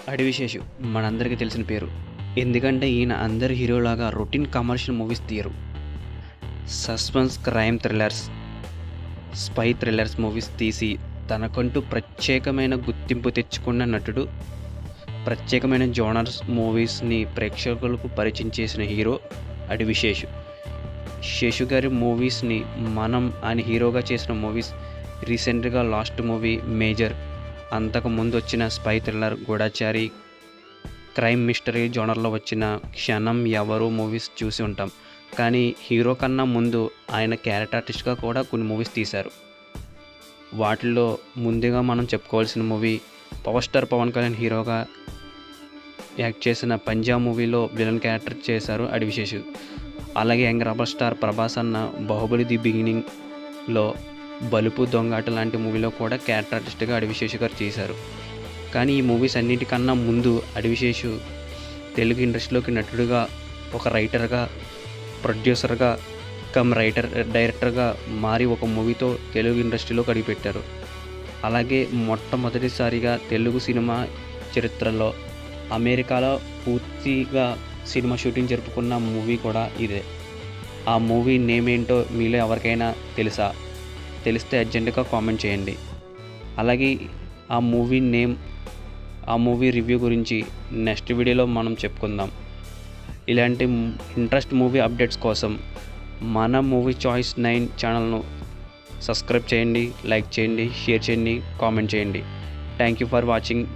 అడివిశేషు మనందరికీ తెలిసిన పేరు. ఎందుకంటే ఈయన అందరి హీరోలాగా రొటీన్ కమర్షియల్ మూవీస్ తీయరు. Suspense, crime thrillers, spy thrillers movies తీసి తనకంటూ ప్రత్యేకమైన గుర్తింపు తెచ్చుకున్న నటుడు. ప్రత్యేకమైన జోనర్స్ మూవీస్ని ప్రేక్షకులకు పరిచయం చేసిన హీరో అడివిశేషు. శేషు గారి మూవీస్ని మనం ఆయన హీరోగా చేసిన మూవీస్ రీసెంట్గా లాస్ట్ మూవీ మేజర్, అంతకుముందు వచ్చిన స్పై థ్రిల్లర్ గూఢచారి, క్రైమ్ మిస్టరీ జోనర్లో వచ్చిన క్షణం, ఎవరు మూవీస్ చూసి ఉంటాం. కానీ హీరో కన్నా ముందు ఆయన క్యారెక్టర్ ఆర్టిస్ట్గా కూడా కొన్ని మూవీస్ తీశారు. వాటిల్లో ముందుగా మనం చెప్పుకోవాల్సిన movie power star Pawan Kalyan హీరోగా యాక్ట్ చేసిన పంజాబ్ మూవీలో విలన్ క్యారెక్టర్ చేశారు అడివిశేషు. అలాగే యంగ్ రెబల్ స్టార్ ప్రభాస్ అన్న బాహుబలి ది బిగినింగ్లో బలుపు, దొంగాట లాంటి మూవీలో కూడా క్యారెక్టర్ ఆర్టిస్ట్గా అడివిశేషు గారు చేశారు. కానీ ఈ మూవీస్ అన్నిటికన్నా ముందు అడివిశేషు తెలుగు ఇండస్ట్రీలోకి నటుడుగా, ఒక రైటర్గా, ప్రొడ్యూసర్గా డైరెక్టర్గా మారి ఒక మూవీతో తెలుగు ఇండస్ట్రీలోకి అడుగుపెట్టారు. అలాగే మొట్టమొదటిసారిగా తెలుగు సినిమా చరిత్రలో అమెరికాలో పూర్తిగా సినిమా షూటింగ్ జరుపుకున్న మూవీ కూడా ఇదే. ఆ మూవీ నేమ్ ఏంటో మీలో ఎవరికైనా తెలుసా? తెలిస్తే అర్జెంటుగా కామెంట్ చేయండి. అలాగే ఆ మూవీ నేమ్, ఆ మూవీ రివ్యూ గురించి నెక్స్ట్ వీడియోలో మనం చెప్పుకుందాం. ఇలాంటి ఇంట్రెస్ట్ మూవీ అప్డేట్స్ కోసం మన మూవీ చాయిస్ 9 ఛానల్ను సబ్స్క్రైబ్ చేయండి, లైక్ చేయండి, షేర్ చేయండి, కామెంట్ చేయండి. Thank you for watching.